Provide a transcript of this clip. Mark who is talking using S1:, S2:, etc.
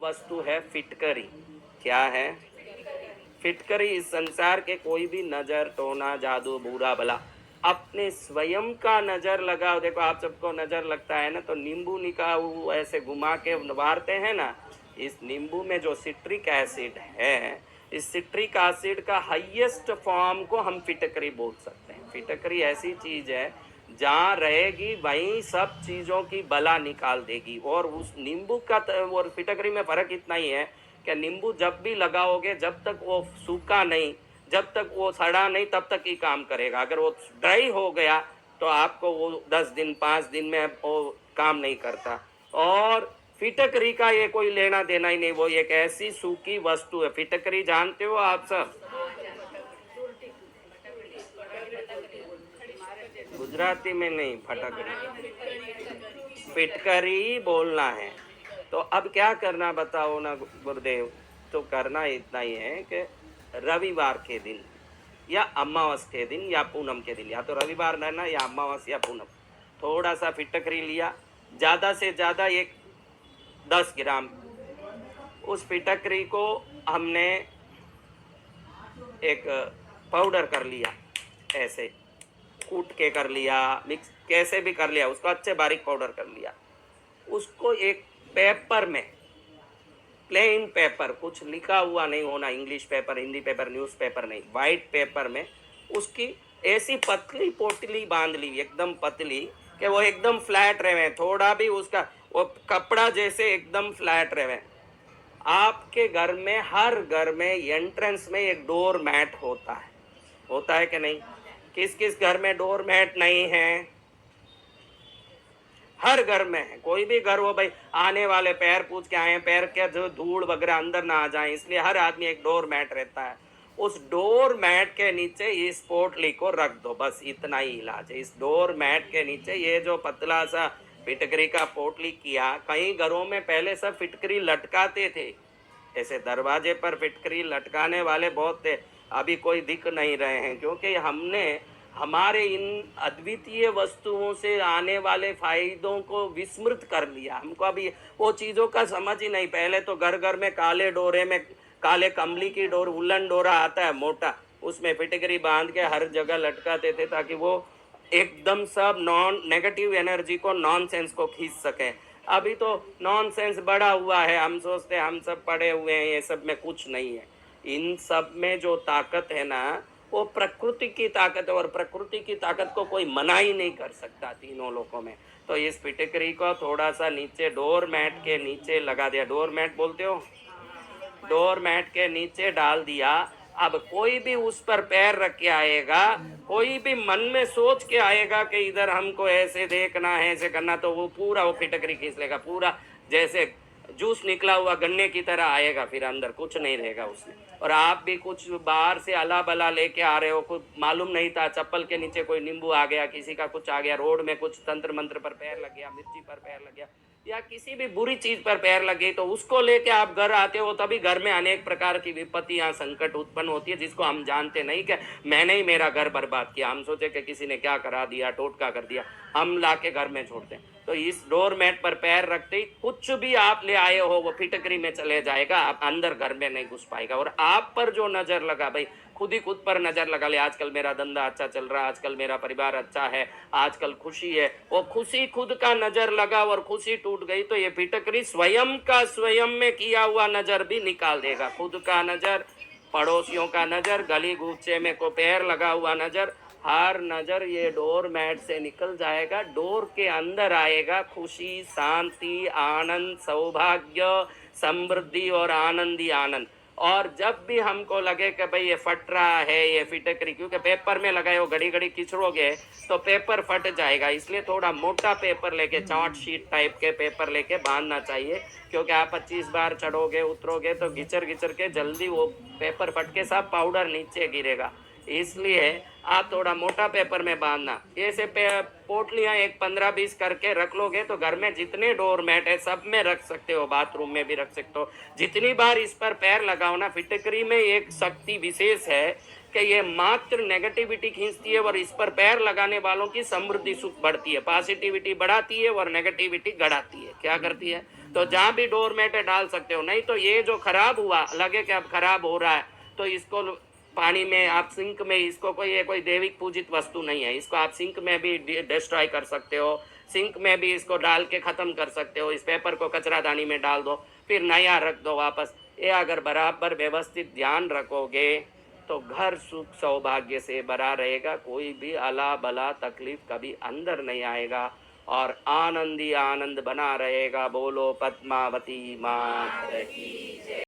S1: वस्तु है फिटकरी। क्या है? फिटकरी। इस संसार के कोई भी नजर, टोना, जादू, बुरा भला अपने स्वयं का नजर लगाओ। देखो आप सबको नजर लगता है ना, तो नींबू निकाल ऐसे घुमा के मारते हैं ना, इस नींबू में जो सिट्रिक एसिड है, इस सिट्रिक एसिड का हाईएस्ट फॉर्म को हम फिटकरी बोल सकते हैं। फिटकरी ऐसी चीज है जहाँ रहेगी वहीं सब चीजों की बला निकाल देगी। और उस नींबू का और फिटकरी में फर्क इतना ही है कि नींबू जब भी लगाओगे, जब तक वो सूखा नहीं, जब तक वो सड़ा नहीं, तब तक ही काम करेगा। अगर वो ड्राई हो गया तो आपको वो 10 दिन 5 दिन में वो काम नहीं करता। और फिटकरी का ये कोई लेना देना ही नहीं, वो एक ऐसी सूखी वस्तु है। फिटकरी जानते हो आप सब? गुजराती में नहीं, फटकरी, फिटकरी बोलना है। तो अब क्या करना बताओ ना गुरुदेव? तो करना इतना ही है कि रविवार के दिन या अमावस के दिन या पूनम के दिन, या तो रविवार रहना या अमावस या पूनम, थोड़ा सा फिटकरी लिया, ज़्यादा से ज़्यादा एक 10 ग्राम। उस फिटकरी को हमने एक पाउडर कर लिया, ऐसे कूट के कर लिया, मिक्स कैसे भी कर लिया, उसको अच्छे बारीक पाउडर कर लिया। उसको एक पेपर में, प्लेन पेपर, कुछ लिखा हुआ नहीं होना, English paper, Hindi paper, news paper नहीं, वाइट पेपर में उसकी ऐसी पतली पोटली बांध ली, एकदम पतली, कि वो एकदम फ्लैट रहे, थोड़ा भी उसका वो कपड़ा जैसे एकदम फ्लैट रहे। आपके घर में, हर घर में एंट्रेंस में एक डोर मैट होता है कि नहीं? किस किस घर में डोर मैट नहीं है? हर घर में है। कोई भी घर हो भाई, आने वाले पैर पूछ के आए, पैर के जो धूल वगैरह अंदर ना आ जाए, इसलिए हर आदमी एक डोर मैट रहता है। उस डोर मैट के नीचे इस पोटली को रख दो, बस इतना ही इलाज है। इस डोर मैट के नीचे ये जो पतला सा फिटकरी का पोटली किया, कई घरों में पहले सब फिटकरी लटकाते थे, ऐसे दरवाजे पर फिटकरी लटकाने वाले बहुत थे, अभी कोई दिख नहीं रहे हैं, क्योंकि हमने हमारे इन अद्वितीय वस्तुओं से आने वाले फायदों को विस्मृत कर लिया। हमको अभी वो चीज़ों का समझ ही नहीं। पहले तो घर घर में काले डोरे में, काले कमली की डोर, उलन डोरा आता है मोटा, उसमें फिटकरी बांध के हर जगह लटकाते थे, ताकि वो एकदम सब नॉन नेगेटिव एनर्जी को, नॉनसेंस को खींच सके। अभी तो नॉनसेंस बढ़ा हुआ है, हम सोचते हैं हम सब पड़े हुए हैं, ये सब में कुछ नहीं है। इन सब में जो ताकत है ना, वो प्रकृति की ताकत है, और प्रकृति की ताकत को कोई मना ही नहीं कर सकता तीनों लोकों में। तो इस फिटकरी को थोड़ा सा नीचे डोर मैट के नीचे लगा दिया। डोर मैट बोलते हो? डोर मैट के नीचे डाल दिया। अब कोई भी उस पर पैर रख के आएगा, कोई भी मन में सोच के आएगा कि इधर हमको ऐसे देखना है, ऐसे करना, तो वो पूरा वो फिटकरी खींच लेगा, पूरा जैसे जूस निकला हुआ गन्ने की तरह आएगा, फिर अंदर कुछ नहीं रहेगा उसमें। और आप भी कुछ बाहर से अला बला लेके आ रहे हो, कुछ मालूम नहीं था, चप्पल के नीचे कोई नींबू आ गया, किसी का कुछ आ गया, रोड में कुछ तंत्र मंत्र पर पैर लग गया, मिर्ची पर पैर लग गया, या किसी भी बुरी चीज पर पैर लग गई, तो उसको लेके आप घर आते हो, तभी घर में अनेक प्रकार की विपत्तियां, संकट उत्पन्न होती है, जिसको हम जानते नहीं कि मैंने ही मेरा घर बर्बाद किया। हम सोचे कि किसी ने क्या करा दिया, टोटका कर दिया, हम लाके घर में छोड़ते हैं। तो इस डोर मैट पर पैर रखते ही कुछ भी आप ले आए हो वो फिटकरी में चले जाएगा, आप अंदर घर में नहीं घुस पाएगा। और आप पर जो नजर लगा भाई, खुद पर नजर लगा ले, आजकल मेरा धंधा अच्छा चल रहा है, आजकल मेरा परिवार अच्छा है, आजकल खुशी है, वो खुशी खुद का नजर लगा और खुशी टूट गई, तो ये फिटकरी स्वयं का स्वयं में किया हुआ नजर भी निकाल देगा। खुद का नजर, पड़ोसियों का नजर, गली गूचे में को पैर लगा हुआ नजर, हर नजर ये डोर मैट से निकल जाएगा। डोर के अंदर आएगा खुशी, शांति, आनंद, सौभाग्य, समृद्धि और आनंदी आनंद। और जब भी हमको लगे कि भाई ये फट रहा है, ये फिटकरी, क्योंकि पेपर में लगाए हो, घड़ी घड़ी खिंचड़ोगे तो पेपर फट जाएगा, इसलिए थोड़ा मोटा पेपर लेके, चार्ट शीट टाइप के पेपर लेके बांधना चाहिए, क्योंकि आप 25 बार चढ़ोगे उतरोगे तो घिचर घिचर के जल्दी वो पेपर फट के सब पाउडर नीचे गिरेगा। इसलिए आप थोड़ा मोटा पेपर में बांधना। ऐसे पोटलियाँ एक 15-20 करके रख लोगे तो घर में जितने डोर मैट है सब में रख सकते हो, बाथरूम में भी रख सकते हो। जितनी बार इस पर पैर लगाओ ना, फिटकरी में एक शक्ति विशेष है कि ये मात्र नेगेटिविटी खींचती है, और इस पर पैर लगाने वालों की समृद्धि सुख बढ़ती है, पॉजिटिविटी बढ़ाती है और नेगेटिविटी घटाती है। क्या करती है? तो जहाँ भी डोरमेट है डाल सकते हो। नहीं तो ये जो खराब हुआ, लगे कि अब खराब हो रहा है, तो इसको पानी में आप सिंक में, इसको कोई ये कोई देविक पूजित वस्तु नहीं है, इसको आप सिंक में भी डिस्ट्रॉय कर सकते हो, सिंक में भी इसको डाल के ख़त्म कर सकते हो। इस पेपर को कचरादानी में डाल दो, फिर नया रख दो वापस। ये अगर बराबर व्यवस्थित ध्यान रखोगे तो घर सुख सौभाग्य से भरा रहेगा, कोई भी अला बला तकलीफ कभी अंदर नहीं आएगा और आनंद ही आनंद बना रहेगा। बोलो पद्मावती मात की।